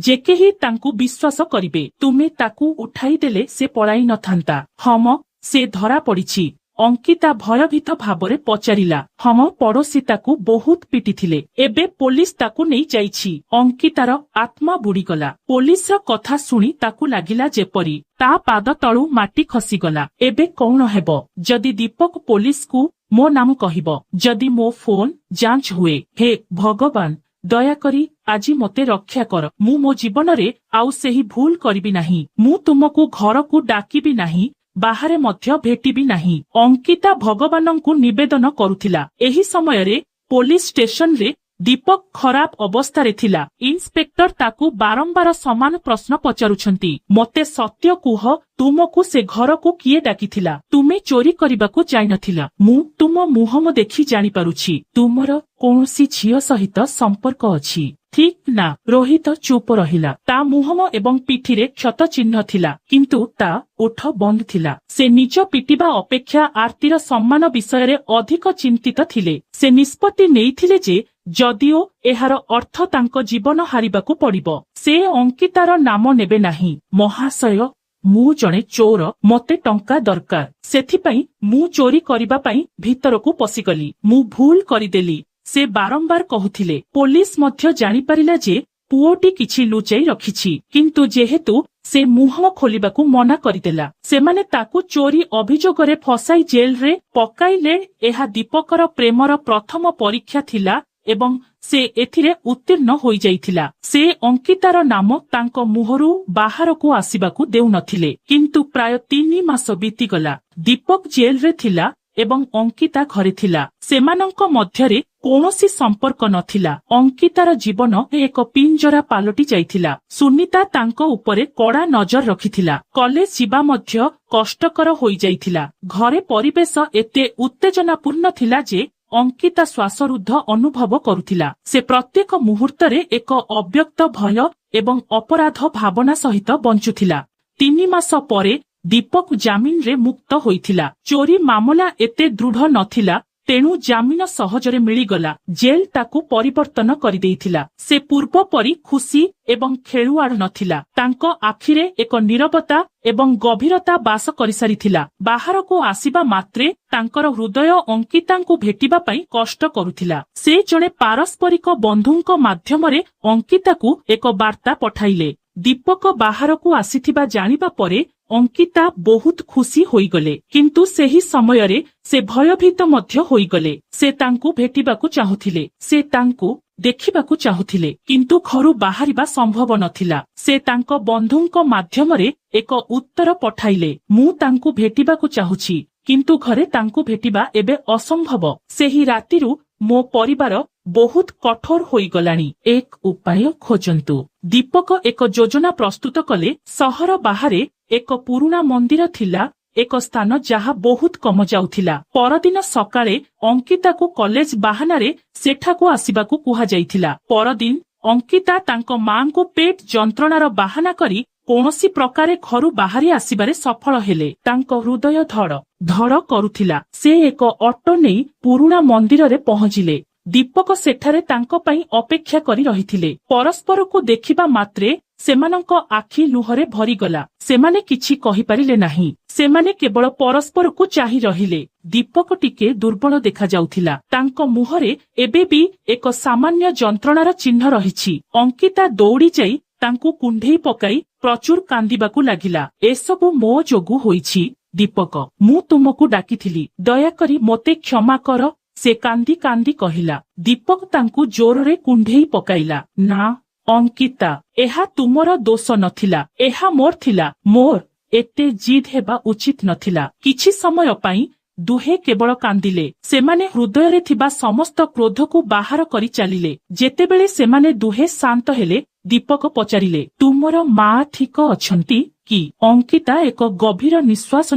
ଯେ କେହି ତାଙ୍କୁ ବିଶ୍ୱାସ କରିବେ। ତୁମେ ତାକୁ ଉଠାଇ ଦେଲେ ସେ ପଳାଇ ନଥାନ୍ତା। ହମ, ସେ ଧରା ପଡ଼ିଛି? ଅଙ୍କିତା ଭୟଭୀତ ଭାବରେ ପଚାରିଲା। ହମ, ପଡ଼ୋଶୀ ତାକୁ ବହୁତ ପିଟିଥିଲେ। ଏବେ ପୋଲିସ ତାକୁ ନେଇ ଯାଇଛି। ଅଙ୍କିତାର ଆତ୍ମା ବୁଡ଼ିଗଲା। ପୋଲିସର କଥା ଶୁଣି ତାକୁ ଲାଗିଲା ଯେପରି ତା ପାଦ ତଳୁ ମାଟି ଖସିଗଲା। ଏବେ କଣ ହେବ? ଯଦି ଦୀପକ ପୋଲିସକୁ ମୋ ନାମ କହିବ, ଯଦି ମୋ ଫୋନ ଯାଞ୍ଚ ହୁଏ? ହେ ଭଗବାନ, ଦୟାକରି ଆଜି ମୋତେ ରକ୍ଷା କର। ମୁଁ ମୋ ଜୀବନରେ ଆଉ ସେହି ଭୁଲ କରିବି ନାହିଁ। ମୁଁ ତୁମକୁ ଘରକୁ ଡାକିବି ନାହିଁ, ବାହାରେ ମଧ୍ୟ ଭେଟିବି ନାହିଁ। ଅଙ୍କିତା ଭଗବାନଙ୍କୁ ନିବେଦନ କରୁଥିଲା। ଏହି ସମୟରେ ପୋଲିସ ଷ୍ଟେସନରେ ଦୀପକ ଖରାପ ଅବସ୍ଥାରେ ଥିଲା। ଇନ୍ସପେକ୍ଟର ତାକୁ ବାରମ୍ବାର ସମାନ ପ୍ରଶ୍ନ ପଚାରୁଛନ୍ତି। ମୋତେ ସତ୍ୟ କୁହ, ତୁମକୁ ସେ ଘରକୁ କିଏ ଡାକିଥିଲା? ତୁମେ ଚୋରି କରିବାକୁ ଯାଇନଥିଲ। ମୁଁ ତୁମ ମୁହଁ ଦେଖି ଜାଣିପାରୁଛି ତୁମର କୌଣସି ଝିଅ ସହିତ ସମ୍ପର୍କ ଅଛି। ଠିକ୍ ନା? ରୋହିତ ଚୁପ ରହିଲା। ତା ମୁହଁ ଏବଂ ପିଠିରେ କ୍ଷତ ଚିହ୍ନ ଥିଲା, କିନ୍ତୁ ତା ଓଠ ବନ୍ଦ ଥିଲା। ସେ ନିଜ ପିଟିବା ଅପେକ୍ଷା ଆର୍ତିର ସମ୍ମାନ ବିଷୟରେ ଅଧିକ ଚିନ୍ତିତ ଥିଲେ। ସେ ନିଷ୍ପତ୍ତି ନେଇଥିଲେ ଯେ ଯଦିଓ ଏହାର ଅର୍ଥ ତାଙ୍କ ଜୀବନ ହାରିବାକୁ ପଡ଼ିବ, ସେ ଅଙ୍କିତାର ନାମ ନେବେ ନାହିଁ। ମହାଶୟ, ମୁଁ ଜଣେ ଚୋର। ମୋତେ ଟଙ୍କା ଦରକାର। ସେଥିପାଇଁ ମୁଁ ଚୋରି କରିବା ପାଇଁ ଭିତରକୁ ପଶିଗଲି। ମୁଁ ଭୁଲ କରିଦେଲି, ସେ ବାରମ୍ବାର କହୁଥିଲେ। ପୋଲିସ ମଧ୍ୟ ଜାଣିପାରିଲା ଯେ ପୁଅଟି କିଛି ଲୁଚାଇ ରଖିଛି, କିନ୍ତୁ ଯେହେତୁ ସେ ମୁହଁ ଖୋଲିବାକୁ ମନା କରିଦେଲା, ସେମାନେ ତାକୁ ଚୋରି ଅଭିଯୋଗରେ ଫସାଇ ଜେଲରେ ପକାଇଲେ। ଏହା ଦୀପକର ପ୍ରେମର ପ୍ରଥମ ପରୀକ୍ଷା ଥିଲା ଏବଂ ସେ ଏଥିରେ ଉତ୍ତୀର୍ଣ୍ଣ ହୋଇଯାଇଥିଲା। ସେ ଅଙ୍କିତାର ନାମ ତାଙ୍କ ମୁହଁରୁ ବାହାରକୁ ଆସିବାକୁ ଦେଉନଥିଲେ। କିନ୍ତୁ ପ୍ରାୟ 3 ମାସ ବିତିଗଲା। ଦୀପକ ଜେଲରେ ଥିଲା ଏବଂ ଅଙ୍କିତା ଘରେ ଥିଲା। ସେମାନଙ୍କ ମଧ୍ୟରେ କୌଣସି ସମ୍ପର୍କ ନଥିଲା। ଅଙ୍କିତାର ଜୀବନ ଏକ ପିଞ୍ଜରା ପାଲଟି ଯାଇଥିଲା। ସୁନିତା ତାଙ୍କ ଉପରେ କଡ଼ା ନଜର ରଖିଥିଲା। କଲେଜ ଯିବା ମଧ୍ୟ କଷ୍ଟକର ହୋଇଯାଇଥିଲା। ଘରେ ପରିବେଶ ଏତେ ଉତ୍ତେଜନାପୂର୍ଣ୍ଣ ଥିଲା ଯେ ଅଙ୍କିତା ଶ୍ୱାସରୁଦ୍ଧ ଅନୁଭବ କରୁଥିଲା। ସେ ପ୍ରତ୍ୟେକ ମୁହୂର୍ତ୍ତରେ ଏକ ଅବ୍ୟକ୍ତ ଭୟ ଏବଂ ଅପରାଧ ଭାବନା ସହିତ ବଞ୍ଚୁଥିଲା। 3 ମାସ ପରେ ଦୀପକ ଜାମିନରେ ମୁକ୍ତ ହୋଇଥିଲା। ଚୋରି ମାମଲା ଏତେ ଦୃଢ଼ ନଥିଲା, ତେଣୁ ଜାମିନ ସହଜରେ ମିଳିଗଲା। ଜେଲ୍ ତାକୁ ପରିବର୍ତ୍ତନ କରିଦେଇଥିଲା। ସେ ପୂର୍ବ ପରି ଖୁସି ଏବଂ ଖେଳୁଆଡ଼ ନଥିଲା। ତାଙ୍କ ଆଖିରେ ଏକ ନୀରବତା ଏବଂ ଗଭୀରତା ବାସ କରିସାରିଥିଲା। ବାହାରକୁ ଆସିବା ମାତ୍ରେ ତାଙ୍କର ହୃଦୟ ଅଙ୍କିତାଙ୍କୁ ଭେଟିବା ପାଇଁ କଷ୍ଟ କରୁଥିଲା। ସେ ଜଣେ ପାରସ୍ପରିକ ବନ୍ଧୁଙ୍କ ମାଧ୍ୟମରେ ଅଙ୍କିତାକୁ ଏକ ବାର୍ତ୍ତା ପଠାଇଲେ। ଦୀପକ ବାହାରକୁ ଆସିଥିବା ଜାଣିବା ପରେ ଅଙ୍କିତା ବହୁତ ଖୁସି ହୋଇଗଲେ, କିନ୍ତୁ ସେହି ସମୟରେ ସେ ଭୟଭୀତ ମଧ୍ୟ ହୋଇଗଲେ। ସେ ତାଙ୍କୁ ଭେଟିବାକୁ ଚାହୁଁଥିଲେ, ସେ ତାଙ୍କୁ ଦେଖିବାକୁ ଚାହୁଁଥିଲେ, କିନ୍ତୁ ଘରୁ ବାହାରିବା ସମ୍ଭବ ନଥିଲା। ସେ ତାଙ୍କ ବନ୍ଧୁଙ୍କ ମାଧ୍ୟମରେ ଏକ ଉତ୍ତର ପଠାଇଲେ, ମୁଁ ତାଙ୍କୁ ଭେଟିବାକୁ ଚାହୁଁଛି, କିନ୍ତୁ ଘରେ ତାଙ୍କୁ ଭେଟିବା ଏବେ ଅସମ୍ଭବ। ସେହି ରାତିରୁ ମୋ ପରିବାର ବହୁତ କଠୋର ହୋଇଗଲାଣି। ଏକ ଉପାୟ ଖୋଜନ୍ତୁ। ଦୀପକ ଏକ ଯୋଜନା ପ୍ରସ୍ତୁତ କଲେ। ସହର ବାହାରେ ଏକ ପୁରୁଣା ମନ୍ଦିର ଥିଲା, ଏକ ସ୍ଥାନ ଯାହା ବହୁତ କମ ଯାଉଥିଲା। ପରଦିନ ସକାଳେ ଅଙ୍କିତାକୁ କଲେଜ ବାହାନାରେ ସେଠାକୁ ଆସିବାକୁ କୁହାଯାଇଥିଲା। ପରଦିନ ଅଙ୍କିତା ତାଙ୍କ ମାଙ୍କୁ ପେଟ ଯନ୍ତ୍ରଣାର ବାହାନା କରି କୌଣସି ପ୍ରକାରେ ଘରୁ ବାହାରି ଆସିବାରେ ସଫଳ ହେଲେ। ତାଙ୍କ ହୃଦୟ ଧଡ଼ ଧଡ଼ କରୁଥିଲା। ସେ ଏକ ଅଟୋ ନେଇ ପୁରୁଣା ମନ୍ଦିରରେ ପହଞ୍ଚିଲେ। ଦୀପକ ସେଠାରେ ତାଙ୍କ ପାଇଁ ଅପେକ୍ଷା କରି ରହିଥିଲେ। ପରସ୍ପରକୁ ଦେଖିବା ମାତ୍ରେ ସେମାନଙ୍କ ଆଖି ଲୁହରେ ଭରିଗଲା। ସେମାନେ କିଛି କହିପାରିଲେ ନାହିଁ। ସେମାନେ କେବଳ ପରସ୍ପରକୁ ଚାହିଁ ରହିଲେ। ଦୀପକ ଟିକେ ଦୁର୍ବଳ ଦେଖାଯାଉଥିଲା। ତାଙ୍କ ମୁହଁରେ ଏବେ ବି ଏକ ସାମାନ୍ୟ ଯନ୍ତ୍ରଣାର ଚିହ୍ନ ରହିଛି। ଅଙ୍କିତା ଦୌଡ଼ି ଯାଇ ତାଙ୍କୁ କୁଣ୍ଢେଇ ପକାଇ ପ୍ରଚୁର କାନ୍ଦିବାକୁ ଲାଗିଲା। ଏସବୁ ମୋ ଯୋଗୁ ହୋଇଛି ଦୀପକ। ମୁଁ ତୁମକୁ ଡାକିଥିଲି। ଦୟାକରି ମୋତେ କ୍ଷମା କର। ସେ କାନ୍ଦି କାନ୍ଦି କହିଲା। ଦୀପକ ତାଙ୍କୁ ଜୋରରେ କୁଣ୍ଢେଇ ପକାଇଲା। ନା ଅଙ୍କିତା, ଏହା ତୁମର ଦୋଷ ନଥିଲା। ଏହା ମୋର ଥିଲା। ମୋର ଏତେ ଜିଦ୍ ହେବା ଉଚିତ ନଥିଲା। କିଛି ସମୟ ପାଇଁ ଦୁହେଁ କେବଳ କାନ୍ଦିଲେ। ସେମାନେ ହୃଦୟରେ ଥିବା ସମସ୍ତ କ୍ରୋଧକୁ ବାହାର କରି ଚାଲିଲେ। ଯେତେବେଳେ ସେମାନେ ଦୁହେଁ ଶାନ୍ତ ହେଲେ, ଦୀପକ ପଚାରିଲେ, ତୁମର ମା ଠିକ ଅଛନ୍ତି କି? ଅଙ୍କିତା ଏକ ଗଭୀର ନିଶ୍ୱାସ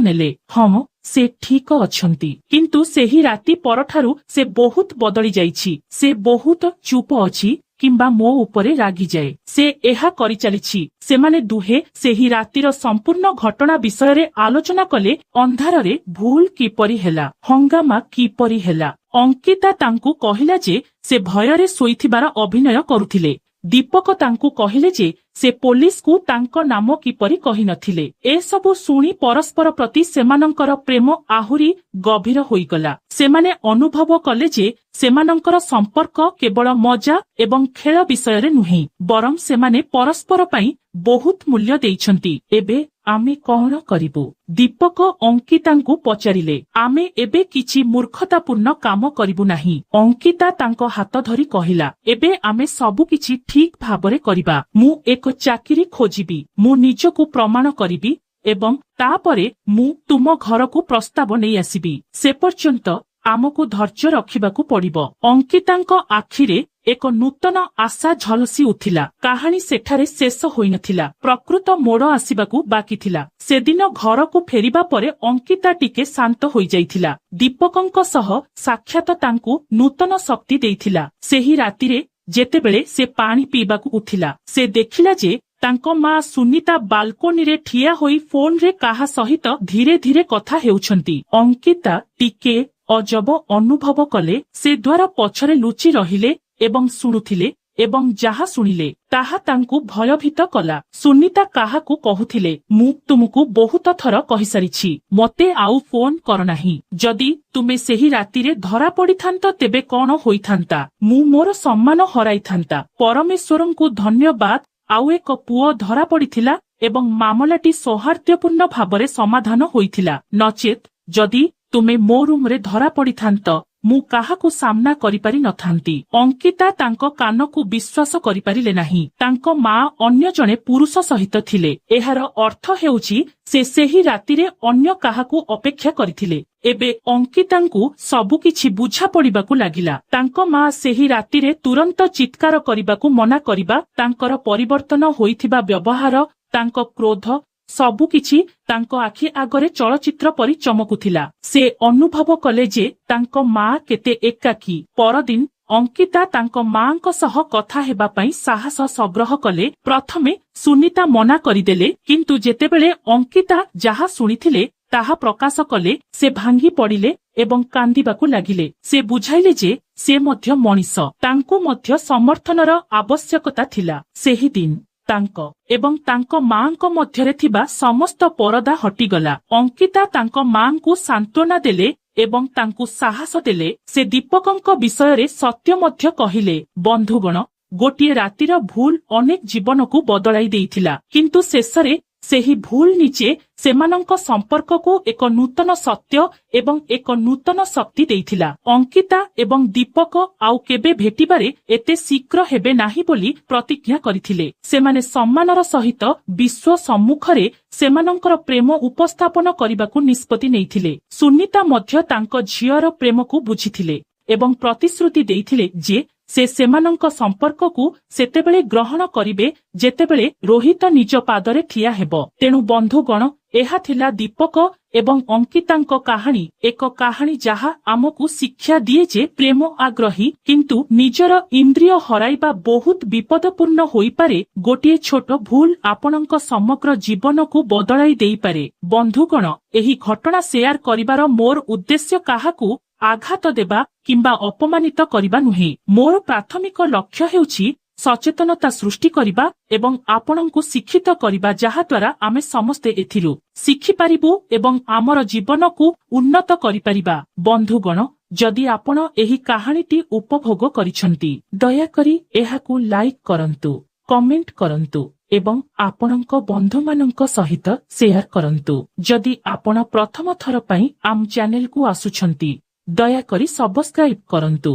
ନେଲେ। ହଁ, ସେ ଠିକ ଅଛନ୍ତି। କିନ୍ତୁ ସେହି ରାତି ପରଠାରୁ ସେ ବହୁତ ବଦଳି ଯାଇଛି। ସେ ବହୁତ ଚୁପ ଅଛି କିମ୍ବା ମୋ ଉପରେ ରାଗିଯାଏ। ସେ ଏହା କରିଚାଲିଛି। ସେମାନେ ଦୁହେଁ ସେହି ରାତିର ସମ୍ପୂର୍ଣ୍ଣ ଘଟଣା ବିଷୟରେ ଆଲୋଚନା କଲେ। ଅନ୍ଧାରରେ ଭୁଲ କିପରି ହେଲା, ହଙ୍ଗାମା କିପରି ହେଲା। ଅଙ୍କିତା ତାଙ୍କୁ କହିଲା ଯେ ସେ ଭୟରେ ଶୋଇଥିବାର ଅଭିନୟ କରୁଥିଲେ। ଦୀପକ ତାଙ୍କୁ କହିଲେ ଯେ ସେ ପୋଲିସକୁ ତାଙ୍କ ନାମ କିପରି କହିନଥିଲେ। ଏସବୁ ଶୁଣି ପରସ୍ପର ପ୍ରତି ସେମାନଙ୍କର ପ୍ରେମ ଆହୁରି ଗଭୀର ହୋଇଗଲା। ସେମାନେ ଅନୁଭବ କଲେ ଯେ ସେମାନଙ୍କର ସମ୍ପର୍କ କେବଳ ମଜା ଏବଂ ଖେଳ ବିଷୟରେ ନୁହେଁ, ବରଂ ସେମାନେ ପରସ୍ପର ପାଇଁ ବହୁତ ମୂଲ୍ୟ ଦେଇଛନ୍ତି। ଏବେ ଆମେ କଣ କରିବୁ? ଦୀପକ ଅଙ୍କିତାଙ୍କୁ ପଚାରିଲେ। ଆମେ ଏବେ କିଛି ମୂର୍ଖତାପୂର୍ଣ୍ଣ କାମ କରିବୁ ନାହିଁ। ଅଙ୍କିତା ତାଙ୍କ ହାତ ଧରି କହିଲା, ଏବେ ଆମେ ସବୁକିଛି ଠିକ ଭାବରେ କରିବା। ମୁଁ ଏକ ଚାକିରି ଖୋଜିବି। ମୁଁ ନିଜକୁ ପ୍ରମାଣ କରିବି ଏବଂ ତାପରେ ମୁଁ ତୁମ ଘରକୁ ପ୍ରସ୍ତାବ ନେଇ ଆସିବି। ସେ ପର୍ଯ୍ୟନ୍ତ ଆମକୁ ଧୈର୍ଯ୍ୟ ରଖିବାକୁ ପଡ଼ିବ। ଅଙ୍କିତାଙ୍କ ଆଖିରେ ଏକ ନୂତନ ଆଶା ଝଲସି ଉଠିଲା। କାହାଣୀ ସେଠାରେ ଶେଷ ହୋଇନଥିଲା। ପ୍ରକୃତ ମୋଡ଼ ଆସିବାକୁ ବାକି ଥିଲା। ସେଦିନ ଘରକୁ ଫେରିବା ପରେ ଅଙ୍କିତା ଟିକେ ଶାନ୍ତ ହୋଇଯାଇଥିଲା। ଦୀପକଙ୍କ ସହ ସାକ୍ଷାତ ତାଙ୍କୁ ନୂତନ ଶକ୍ତି ଦେଇଥିଲା। ସେହି ରାତିରେ ଯେତେବେଳେ ସେ ପାଣି ପିଇବାକୁ ଉଠିଲା, ସେ ଦେଖିଲା ଯେ ତାଙ୍କ ମା ସୁନିତା ବାଲକୋନିରେ ଠିଆ ହୋଇ ଫୋନରେ କାହା ସହିତ ଧୀରେ ଧୀରେ କଥା ହେଉଛନ୍ତି। ଅଙ୍କିତା ଟିକେ ଅଜବ ଅନୁଭବ କଲେ। ସେ ଦ୍ୱାର ପଛରେ ଲୁଚି ରହିଲେ ଏବଂ ଶୁଣୁଥିଲେ ଏବଂ ଯାହା ଶୁଣିଲେ ତାହା ତାଙ୍କୁ ଭୟଭୀତ କଲା। ସୁନିତା କାହାକୁ କହୁଥିଲେ, ମୁଁ ତୁମକୁ ବହୁତ ଥର କହିସାରିଛି, ମୋତେ ଆଉ ଫୋନ କରନାହିଁ। ଯଦି ତୁମେ ସେହି ରାତିରେ ଧରା ପଡ଼ିଥାନ୍ତ ତେବେ କଣ ହୋଇଥାନ୍ତା? ମୁଁ ମୋର ସମ୍ମାନ ହରାଇଥାନ୍ତା। ପରମେଶ୍ୱରଙ୍କୁ ଧନ୍ୟବାଦ, ଆଉ ଏକ ପୁଅ ଧରା ପଡ଼ିଥିଲା ଏବଂ ମାମଲାଟି ସୌହାର୍ଦ୍ଦ୍ୟପୂର୍ଣ୍ଣ ଭାବରେ ସମାଧାନ ହୋଇଥିଲା। ନଚେତ୍ ଯଦି ତୁମେ ମୋ ରୁମରେ ଧରା ପଡ଼ିଥାନ୍ତ, ମୁଁ କାହାକୁ ସାମ୍ନା କରିପାରି ନଥାନ୍ତି। ଅଙ୍କିତା ତାଙ୍କ କାନକୁ ବିଶ୍ୱାସ କରିପାରିଲେ ନାହିଁ। ତାଙ୍କ ମା ଅନ୍ୟ ଜଣେ ପୁରୁଷ ସହିତ ଥିଲେ। ଏହାର ଅର୍ଥ ହେଉଛି ସେ ସେହି ରାତିରେ ଅନ୍ୟ କାହାକୁ ଅପେକ୍ଷା କରିଥିଲେ। ଏବେ ଅଙ୍କିତାଙ୍କୁ ସବୁକିଛି ବୁଝା ପଡ଼ିବାକୁ ଲାଗିଲା। ତାଙ୍କ ମା ସେହି ରାତିରେ ତୁରନ୍ତ ଚିତ୍କାର କରିବାକୁ ମନା କରିବା, ତାଙ୍କର ପରିବର୍ତ୍ତନ ହୋଇଥିବା ବ୍ୟବହାର, ତାଙ୍କ କ୍ରୋଧ, ସବୁକିଛି ତାଙ୍କ ଆଖି ଆଗରେ ଚଳଚ୍ଚିତ୍ର ପରି ଚମକୁଥିଲା। ସେ ଅନୁଭବ କଲେ ଯେ ତାଙ୍କ ମା କେତେ ଏକାକୀ। ପରଦିନ ଅଙ୍କିତା ତାଙ୍କ ମାଙ୍କ ସହ କଥା ହେବା ପାଇଁ ସାହସ ସଂଗ୍ରହ କଲେ। ପ୍ରଥମେ ସୁନିତା ମନା କରିଦେଲେ, କିନ୍ତୁ ଯେତେବେଳେ ଅଙ୍କିତା ଯାହା ଶୁଣିଥିଲେ ତାହା ପ୍ରକାଶ କଲେ, ସେ ଭାଙ୍ଗି ପଡ଼ିଲେ ଏବଂ କାନ୍ଦିବାକୁ ଲାଗିଲେ। ସେ ବୁଝାଇଲେ ଯେ ସେ ମଧ୍ୟ ମଣିଷ। ତାଙ୍କୁ ମଧ୍ୟ ସମର୍ଥନର ଆବଶ୍ୟକତା ଥିଲା। ସେହିଦିନ ତାଙ୍କ ଏବଂ ତାଙ୍କ ମାଙ୍କ ମଧ୍ୟରେ ଥିବା ସମସ୍ତ ପରଦା ହଟିଗଲା। ଅଙ୍କିତା ତାଙ୍କ ମାଙ୍କୁ ସାନ୍ତ୍ୱନା ଦେଲେ ଏବଂ ତାଙ୍କୁ ସାହସ ଦେଲେ। ସେ ଦୀପକଙ୍କ ବିଷୟରେ ସତ୍ୟ ମଧ୍ୟ କହିଲେ। ବନ୍ଧୁଗଣ, ଗୋଟିଏ ରାତିର ଭୁଲ ଅନେକ ଜୀବନକୁ ବଦଳାଇ ଦେଇଥିଲା, କିନ୍ତୁ ଶେଷରେ ସେହି ଭୁଲ ନିଜେ ସେମାନଙ୍କ ସମ୍ପର୍କକୁ ଏକ ନୂତନ ସତ୍ୟ ଏବଂ ଏକ ନୂତନ ଶକ୍ତି ଦେଇଥିଲା। ଅଙ୍କିତା ଏବଂ ଦୀପକ ଆଉ କେବେ ଭେଟିବାରେ ଏତେ ଶୀଘ୍ର ହେବେ ନାହିଁ ବୋଲି ପ୍ରତିଜ୍ଞା କରିଥିଲେ। ସେମାନେ ସମ୍ମାନର ସହିତ ବିଶ୍ୱ ସମ୍ମୁଖରେ ସେମାନଙ୍କର ପ୍ରେମ ଉପସ୍ଥାପନ କରିବାକୁ ନିଷ୍ପତ୍ତି ନେଇଥିଲେ। ସୁନିତା ମଧ୍ୟ ତାଙ୍କ ଝିଅର ପ୍ରେମକୁ ବୁଝିଥିଲେ ଏବଂ ପ୍ରତିଶ୍ରୁତି ଦେଇଥିଲେ ଯେ ସେ ସେମାନଙ୍କ ସମ୍ପର୍କକୁ ସେତେବେଳେ ଗ୍ରହଣ କରିବେ ଯେତେବେଳେ ରୋହିତ ନିଜ ପାଦରେ ଠିଆ ହେବ। ତେଣୁ ବନ୍ଧୁଗଣ, ଏହା ଥିଲା ଦୀପକ ଏବଂ ଅଙ୍କିତାଙ୍କ କାହାଣୀ, ଏକ କାହାଣୀ ଯାହା ଆମକୁ ଶିକ୍ଷା ଦିଏ ଯେ ପ୍ରେମ ଆଗ୍ରହୀ କିନ୍ତୁ ନିଜର ଇନ୍ଦ୍ରିୟ ହରାଇବା ବହୁତ ବିପଦପୂର୍ଣ୍ଣ ହୋଇପାରେ। ଗୋଟିଏ ଛୋଟ ଭୁଲ ଆପଣଙ୍କ ସମଗ୍ର ଜୀବନକୁ ବଦଳାଇ ଦେଇପାରେ। ବନ୍ଧୁଗଣ, ଏହି ଘଟଣା ସେୟାର କରିବାର ମୋର ଉଦ୍ଦେଶ୍ୟ କାହାକୁ ଆଘାତ ଦେବା କିମ୍ବା ଅପମାନିତ କରିବା ନୁହେଁ। ମୋର ପ୍ରାଥମିକ ଲକ୍ଷ୍ୟ ହେଉଛି ସଚେତନତା ସୃଷ୍ଟି କରିବା ଏବଂ ଆପଣଙ୍କୁ ଶିକ୍ଷିତ କରିବା, ଯାହାଦ୍ୱାରା ଆମେ ସମସ୍ତେ ଏଥିରୁ ଶିଖିପାରିବୁ ଏବଂ ଆମର ଜୀବନକୁ ଉନ୍ନତ କରିପାରିବା। ବନ୍ଧୁଗଣ, ଯଦି ଆପଣ ଏହି କାହାଣୀଟି ଉପଭୋଗ କରିଛନ୍ତି, ଦୟାକରି ଏହାକୁ ଲାଇକ୍ କରନ୍ତୁ, କମେଣ୍ଟ କରନ୍ତୁ ଏବଂ ଆପଣଙ୍କ ବନ୍ଧୁମାନଙ୍କ ସହିତ ସେୟାର କରନ୍ତୁ। ଯଦି ଆପଣ ପ୍ରଥମ ଥର ପାଇଁ ଆମ ଚ୍ୟାନେଲକୁ ଆସୁଛନ୍ତି, ଦୟାକରି ସବସ୍କ୍ରାଇବ କରନ୍ତୁ।